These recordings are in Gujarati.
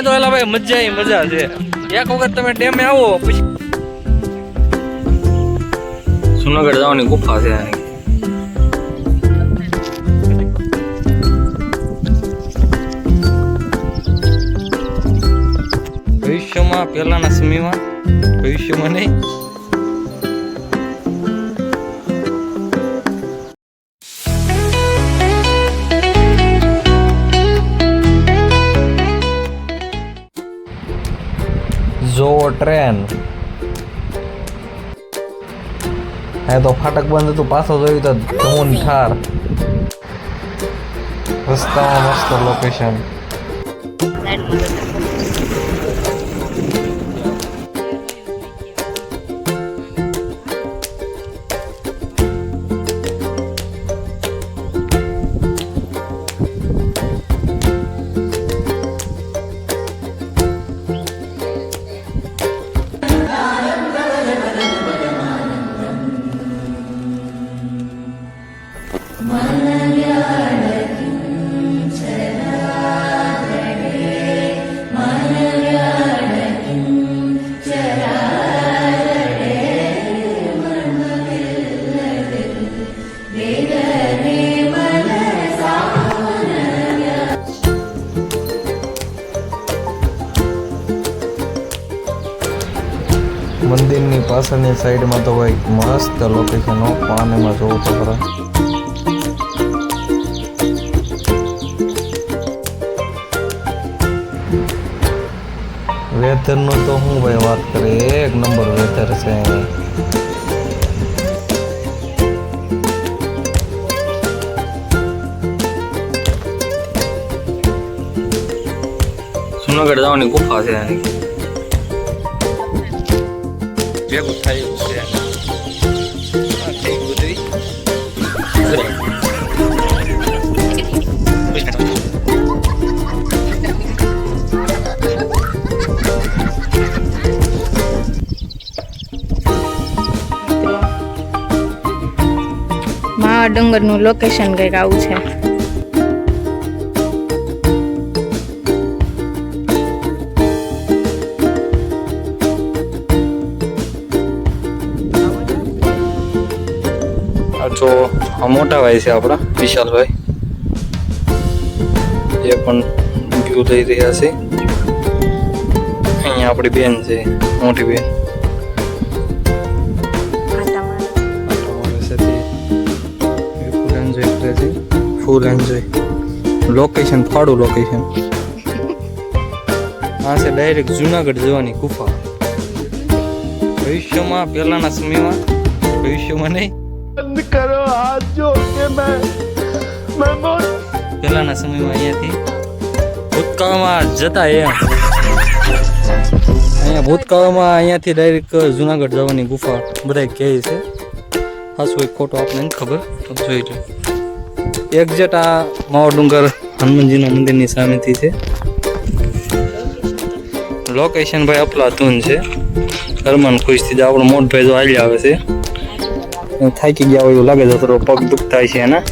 અહીંયા તો એલા ભાઈ મજા છે એક વખત તમે ડેમે આવો પછી જુનાગઢ જવાની ગુફા છે ભવિષ્યમાં પહેલાના સમયમાં ભવિષ્યમાં નહીં જો ટ્રેન હે તો ફાટક બંધ હતું પાછો જોયું તો ધૂન ઠાર રસ્તામાં મસ્ત લોકેશન મંદિરની પાછળની સાઈડમાં તો ભાઈ મસ્ત લોકેશન પાણીમાં જોવું તો ખરા વેધરનું તો હું ભાઈ વાત કરે એક નંબર વેધર છે જુનાગઢ જવાની ગુફા છે ભેગું થાય એવું છે થઈ બધું માવા ડુંગરનું લોકેશન કંઈક આવું છે જો આ મોટા ભાઈ છે આપણા વિશાલભાઈ એ પણ વ્યૂ લઈ રહ્યા છે અહીંયા આપણી બેન છે મોટી બેન ફૂલ એન્જોય લોકેશન ફાડું લોકેશન આ છે ડાયરેક્ટ જુનાગઢ જવાની ગુફા ભવિષ્યમાં પહેલાના સમયમાં ભવિષ્યમાં નહીં करो हाथ जोड़ के मैं પહેલાના સમયમાં અહીંયાથી ભૂતકાળમાં જતા અહીંયા ભૂતકાળમાં અહીંયાથી ડાયરેક્ટ જુનાગઢ જવાની ગુફા બધા કહે છે ખાસ કોઈ ખોટો આપણને નથી ખબર તો જોઈ લો એક્ઝેક્ટ આ માવા ડુંગર હનુમાનજીના મંદિરની સામેથી છે લોકેશન ભાઈ અફલાતુન છે હરમાન ખુશથી જ આપણો મોટભાઈ જો આવી આવે છે થાકી ગયા હોય એવું લાગે છે થોડો પગ દુખતા છે એના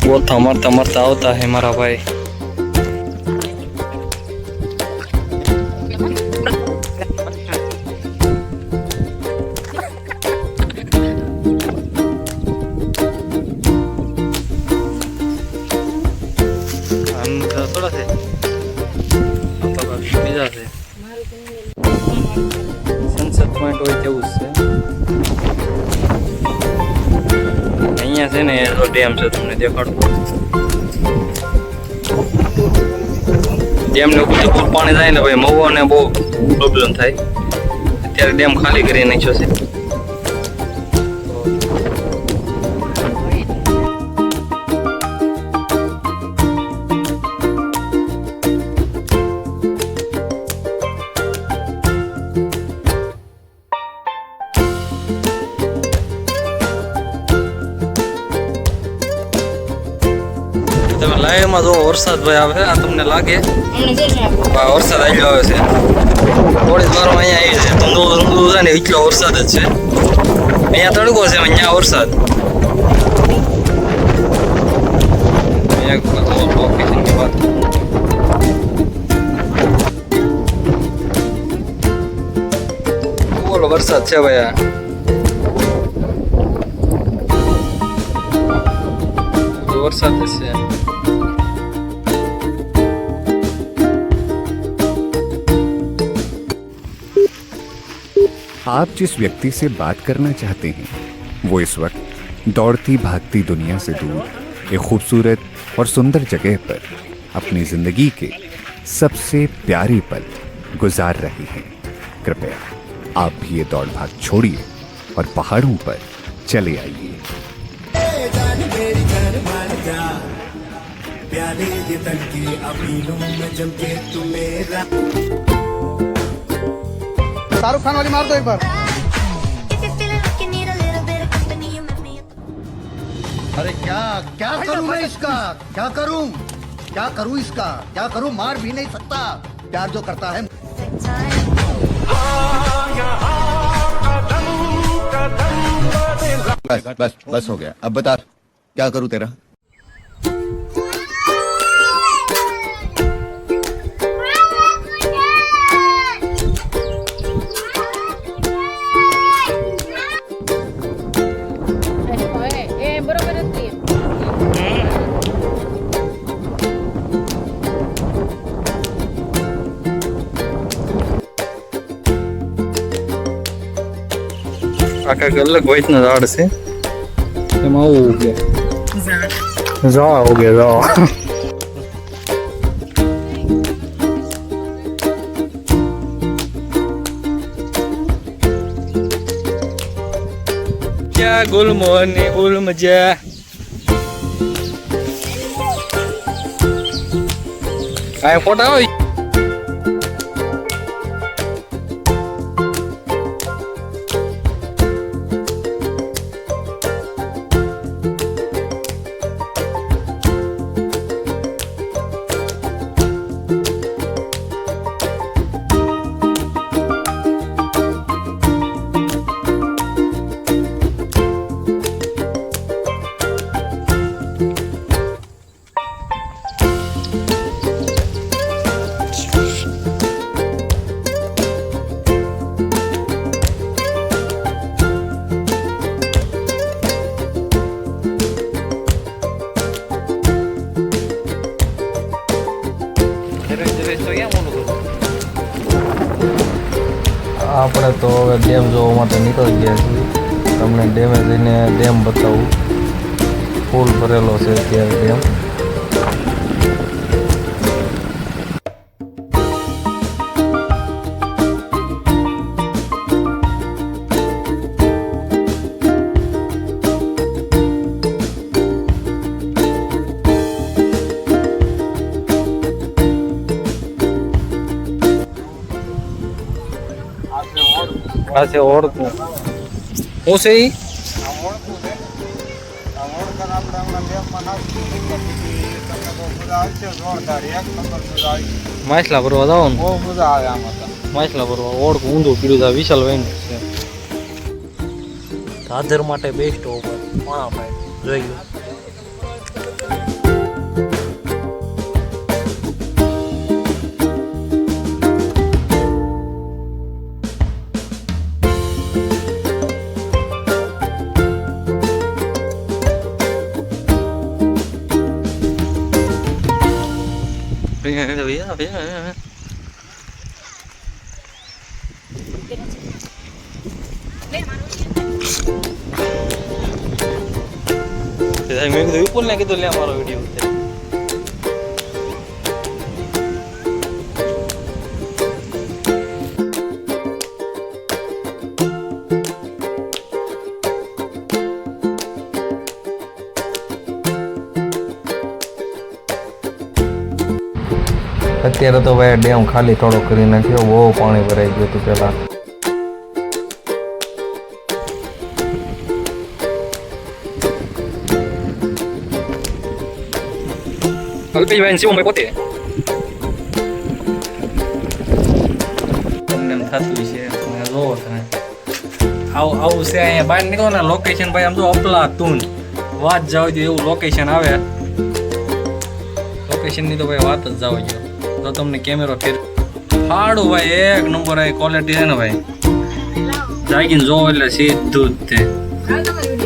ગોથા મરતા મરતા આવતા હે મારા ભાઈ થોડા છે બીજા છે સનસેટ પોઈન્ટ હોય તેવું જ છે અહીંયા છે ને ડેમ છે તમને દેખાડું ડેમ ને ઉપર ફૂલ પાણી થાય ને ભાઈ મહુવાને બહુ પ્રોબ્લેમ થાય અત્યારે ડેમ ખાલી કરી નાખ્યો છે તમે લાઈવમાં જો વરસાદ ભાઈ આવે આ તમને લાગે વરસાદ આવી આવે છે થોડી જ વારમાં અહીંયા આવી છે ધૂંધળું છે ને એટલો વરસાદ જ છે અહીંયા તડકો છે અહીંયા વરસાદ લોકેશનની વાત વરસાદ છે ભાઈ આ વરસાદ છે आप जिस व्यक्ति से बात करना चाहते हैं वो इस वक्त दौड़ती भागती दुनिया से दूर एक खूबसूरत और सुंदर जगह पर अपनी जिंदगी के सबसे प्यारे पल गुजार रहे हैं। कृपया आप भी ये दौड़ भाग छोड़िए और पहाड़ों पर चले आइए। शाहरुख खान वाली मार दो एक बार। अरे क्या क्या करूं मैं इसका, क्या करूं इसका, क्या करूं? मार भी नहीं सकता, प्यार जो करता है। बस बस बस हो गया, अब बता क्या करूं तेरा। બરોબર જ આખા અલગ વાઇટના ઝાડ છે એમાં આવું ઉગે ઝાડ ઉગે ઝાડ क्या गुलमोहनी गुल मजा आए फोटा हो આપણે તો હવે ડેમ જોવા માટે નીકળી ગયા છીએ તમને ડેમે જઈને ડેમ બતાવું ફૂલ ભરેલો છે અત્યારે ડેમ આ છે ઓળખું શું છે ઈ માછલા ભરવા જાવ ને બહુ મજા આવે આમાં માછલા ભરવા ઓળખું ઊંધું પીડું છે વિશાલ ભાઈ છે ધાધર માટે બેસ્ટ ઉપર પાણા ભાઈ જોઈ લો મેં કીધું વિપુલ ને કીધું લે મારો વિડીયો અત્યારે તો ભાઈ ડેમ ખાલી થોડો કરી નાખ્યો બહુ પાણી ભરાઈ ગયું હતું પેલા અલ્પેશભાઈ શિવભાઈ પોતે તમને એમ થતું છે જોવો તમે આવું છે અહીંયા બહાર નીકળો ને લોકેશન ભાઈ આમ જો અફલાતુન વાત જાવ તો એવું લોકેશન આવે લોકેશનની તો ભાઈ વાત જ જાવ જો તો તમને કેમેરો ફેર ફાડું ભાઈ એક નંબર આ ક્વોલિટી છે ને ભાઈ જાગીને જોવો એટલે સીધું જ તે